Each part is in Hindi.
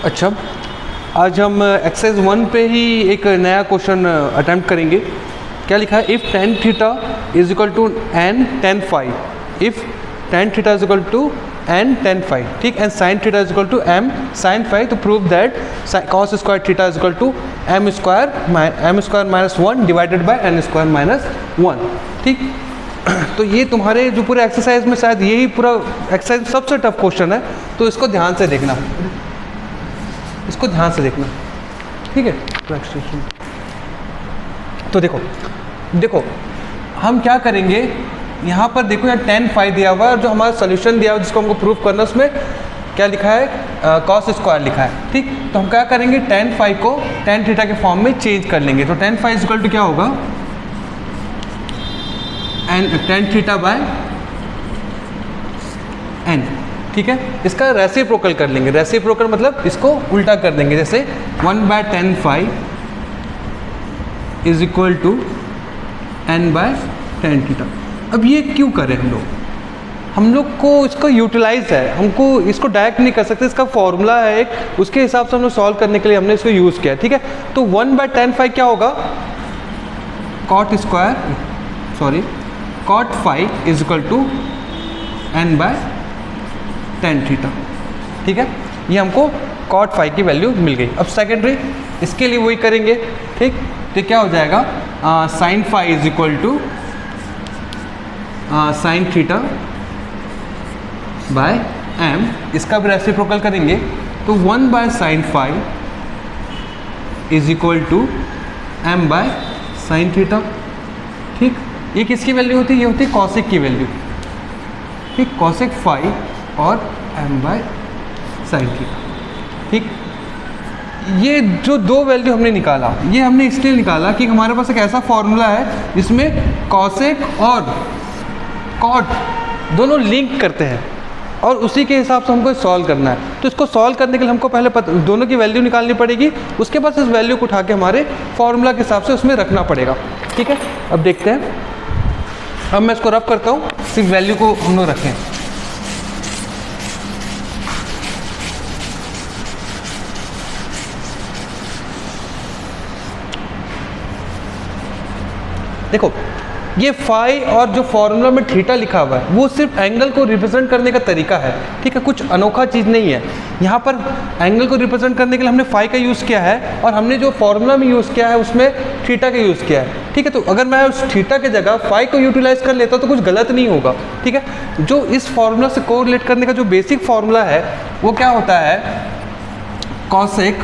अच्छा, आज हम एक्सरसाइज 1 पे ही एक नया क्वेश्चन अटेम्प्ट करेंगे। क्या लिखा है? If tan theta is equal to n tan phi, if tan theta is equal to n tan phi, ठीक, and sin theta is equal to m sin phi, तो prove that cos square theta is equal to m square minus 1 divided by n square minus 1, ठीक। तो ये तुम्हारे जो पूरे एक्सरसाइज में शायद यही पूरा एक्सरसाइज सबसे टफ क्वेश्चन है, तो इसको ध्यान से देखना, इसको ध्यान से देखना, ठीक है। तो देखो हम क्या करेंगे, यहाँ पर देखो यहाँ tan फाई दिया हुआ है और जो हमारा सोल्यूशन दिया हुआ जिसको हमको प्रूफ करना है उसमें क्या लिखा है? cos स्क्वायर लिखा है, ठीक। तो हम क्या करेंगे, tan फाई को tan थीटा के फॉर्म में चेंज कर लेंगे। तो tan फाई इक्वल टू क्या होगा? tan थीटा बाय n, ठीक है। इसका रेसिप्रोकल कर लेंगे, रेसिप्रोकल मतलब इसको उल्टा कर देंगे, जैसे 1/tan phi is equal to n/tan theta. अब ये क्यों करें हम लोग को इसको यूटिलाइज है, हमको इसको डायरेक्ट नहीं कर सकते, इसका फॉर्मूला है एक, उसके हिसाब से हम लोग सॉल्व करने के लिए हमने इसको यूज़ किया, ठीक है। तो 1/tan फाई क्या होगा? cot phi is equal to n/tan theta, ठीक है। ये हमको cot फाई की वैल्यू मिल गई। अब सेकेंडरी इसके लिए वही करेंगे, ठीक। तो क्या हो जाएगा? sin phi is equal to sin theta by m, इसका भी रेसिप्रोकल करेंगे तो 1/sin phi is equal to m/sin theta, ठीक। ये किसकी वैल्यू होती है? ये होती है कॉसेक की वैल्यू, ठीक, कॉसेक फाई और m/sin थीटा, ठीक। ये जो दो वैल्यू हमने निकाला, ये हमने इसलिए निकाला कि हमारे पास एक ऐसा फॉर्मूला है जिसमें कॉसेक और कॉट दोनों लिंक करते हैं और उसी के हिसाब से हमको सॉल्व करना है। तो इसको सॉल्व करने के लिए हमको पहले दोनों की वैल्यू निकालनी पड़ेगी, उसके बाद इस वैल्यू को उठा के हमारे फॉर्मूला के हिसाब से उसमें रखना पड़ेगा, ठीक है। अब देखते हैं, अब मैं इसको रफ करता हूँ, सिर्फ वैल्यू को हम लोग रखें। देखो ये फाई और जो फॉर्मूला में थीटा लिखा हुआ है वो सिर्फ एंगल को रिप्रेजेंट करने का तरीका है, ठीक है, कुछ अनोखा चीज़ नहीं है। यहाँ पर एंगल को रिप्रेजेंट करने के लिए हमने फाई का यूज़ किया है और हमने जो फॉर्मूला में यूज़ किया है उसमें थीटा का यूज़ किया है, ठीक है। तो अगर मैं उस थीटा की जगह फाई को यूटिलाइज कर लेता तो कुछ गलत नहीं होगा, ठीक है। जो इस फॉर्मूला से कोरिलेट करने का जो बेसिक फॉर्मूला है वो क्या होता है? Cosec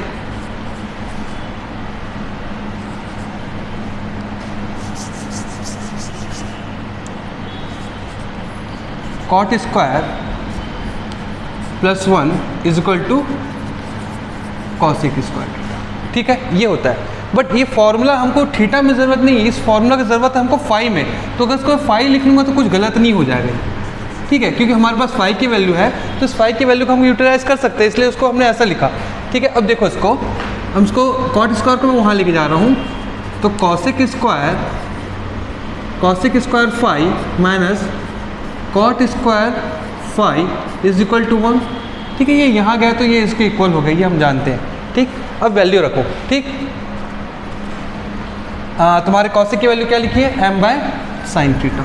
cot square plus 1 is equal to cosec square, ठीक है, ये होता है। बट ये फॉर्मूला हमको थीटा में ज़रूरत नहीं है, इस फॉर्मूला की ज़रूरत है हमको फाई में। तो अगर इसको फाई लिख लूँगा तो कुछ गलत नहीं हो जाएगा, ठीक है, क्योंकि हमारे पास फाई की वैल्यू है तो इस फाई की वैल्यू को हम यूटिलाइज कर सकते हैं, इसलिए उसको हमने ऐसा लिखा, ठीक है। अब देखो इसको, हम इसको कॉट स्क्वायर को मैं वहाँ लेके जा रहा हूँ, तो cosec square phi minus cot square phi is equal to 1, ठीक है। ये यहाँ गया तो ये इसके इक्वल हो गया, ये हम जानते हैं, ठीक। अब वैल्यू रखो, ठीक। तुम्हारे कॉसेक की वैल्यू क्या लिखी है? m/sin थीटा,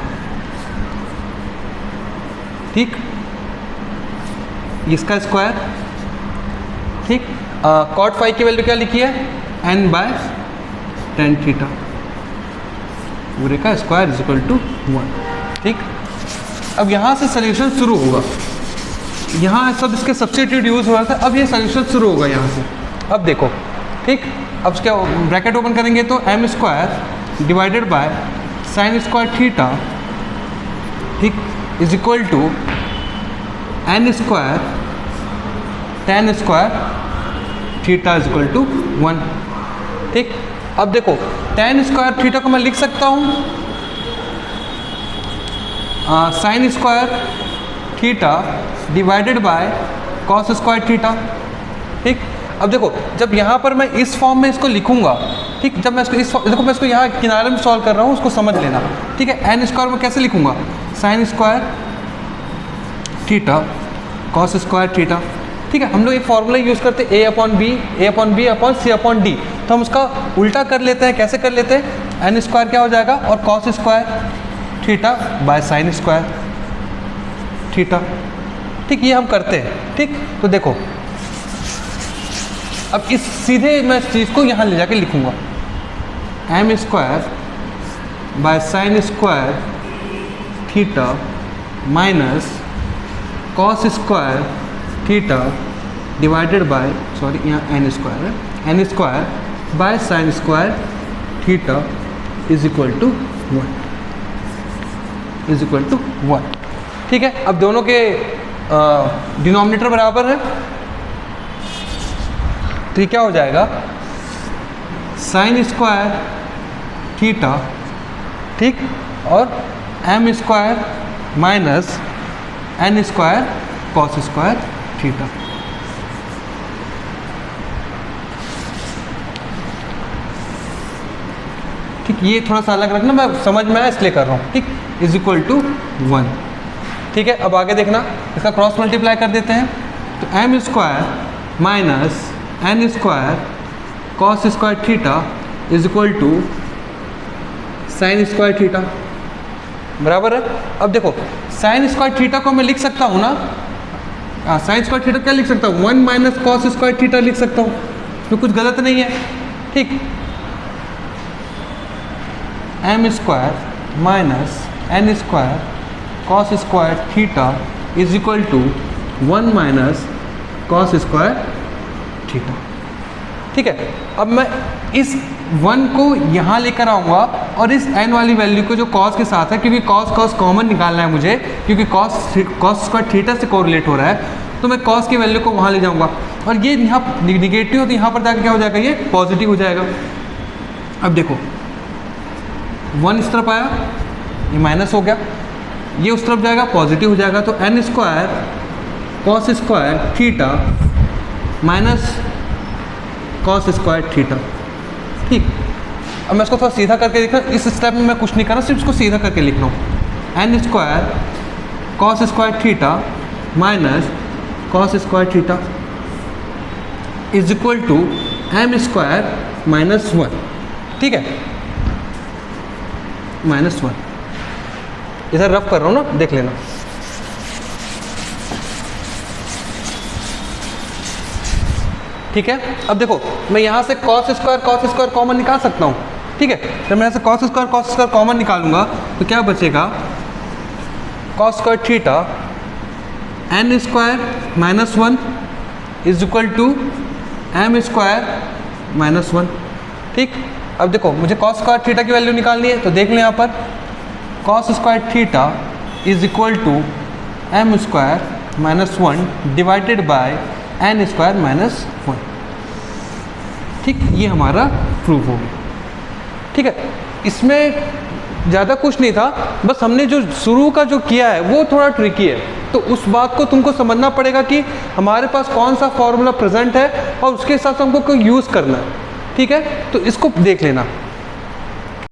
ठीक, इसका स्क्वायर, ठीक। कॉट फाई की वैल्यू क्या लिखी है? n/tan थीटा, पूरे का स्क्वायर इज इक्वल टू 1, ठीक। अब यहाँ से सोल्यूशन शुरू होगा, यहाँ सब इसके सब्स्टिट्यूट यूज़ हो रहा था, अब ये सोल्यूशन शुरू होगा यहाँ से। अब देखो, ठीक, अब क्या ब्रैकेट ओपन करेंगे तो m square divided by sin square theta, ठीक, is equal to n square tan square theta is equal to 1, ठीक। अब देखो tan स्क्वायर थीटा को मैं लिख सकता हूँ sin square theta divided bye cos square theta, ठीक। अब देखो जब यहाँ पर मैं इस फॉर्म में इसको लिखूंगा, ठीक, जब मैं इसको देखो मैं इसको यहाँ किनारे में सॉल्व कर रहा हूँ, उसको समझ लेना, ठीक है। n स्क्वायर में कैसे लिखूंगा? sin square theta cos square theta, ठीक है, हम लोग एक फॉर्मूला यूज़ करते हैं A/B/C/D, तो हम उसका उल्टा कर लेते हैं। कैसे कर लेते हैं, n स्क्वायर क्या हो जाएगा और cos square theta by sine square theta. ठीक, ये हम करते हैं। ठीक, तो देखो अब इस सीधे मैं इस चीज़ को यहाँ ले जाके लिखूँगा, m square by sine square theta minus cos square theta divided by, sorry यहाँ n स्क्वायर है, n square by sine square theta is equal to 1। ठीक है, अब दोनों के डिनोमिनेटर बराबर है, तो ये क्या हो जाएगा, साइन स्क्वायर थीटा, ठीक, और m square minus n square cos square theta. ठीक, ये थोड़ा सा अलग रखना, मैं समझ में आया इसलिए कर रहा हूँ। ठीक, इज इक्वल टू 1। ठीक है, अब आगे देखना, इसका क्रॉस मल्टीप्लाई कर देते हैं, तो m square minus n square cos square theta is equal to sine square theta, बराबर है। अब देखो साइन स्क्वायर थीटा को मैं लिख सकता हूँ ना, साइन स्क्वायर थीटा क्या लिख सकता हूँ, 1 माइनस कॉस स्क्वायर थीटा लिख सकता हूँ, इसमें कुछ गलत नहीं है। ठीक, m square minus n square cos square theta is equal to 1 minus cos square theta. ठीक है, अब मैं इस 1 को यहाँ लेकर आऊँगा और इस n वाली वैल्यू को जो cos के साथ है, क्योंकि cos कॉमन निकालना है मुझे, क्योंकि cos स्क्वायर थीटा से कोरिलेट हो रहा है, तो मैं cos की वैल्यू को वहाँ ले जाऊँगा, और ये यहाँ निगेटिव हो तो यहाँ पर जाकर क्या हो जाएगा, ये पॉजिटिव हो जाएगा। अब देखो 1 इस तरफ आया, ये माइनस हो गया, ये उस तरफ जाएगा पॉजिटिव हो जाएगा, तो n square cos square theta minus cos square theta. ठीक, अब मैं इसको थोड़ा सीधा करके लिख रहा हूँ, इस स्टेप में मैं कुछ नहीं कर रहा, सिर्फ इसको सीधा करके लिख रहा हूँ, n square cos square theta minus cos square theta is equal to m square minus 1। ठीक है, -1, इधर रफ कर रहा हूँ ना, देख लेना। ठीक है, अब देखो मैं यहाँ से cos स्क्वायर कॉमन निकाल सकता हूँ। ठीक है, जब मैं यहाँ से cos स्क्वायर कॉमन निकालूंगा तो क्या बचेगा, cos square theta n square minus 1 is equal to m square minus 1। ठीक, अब देखो मुझे cos स्क्वायर थीटा की वैल्यू निकालनी है, तो देख लें यहाँ पर cos square theta is equal to m square minus 1 divided by n square minus 1। ठीक, ये हमारा प्रूफ हो गया। ठीक है, इसमें ज़्यादा कुछ नहीं था, बस हमने जो शुरू का जो किया है वो थोड़ा ट्रिकी है, तो उस बात को तुमको समझना पड़ेगा कि हमारे पास कौन सा फॉर्मूला प्रेजेंट है और उसके हिसाब से हमको कोई यूज़ करना है। ठीक है, तो इसको देख लेना।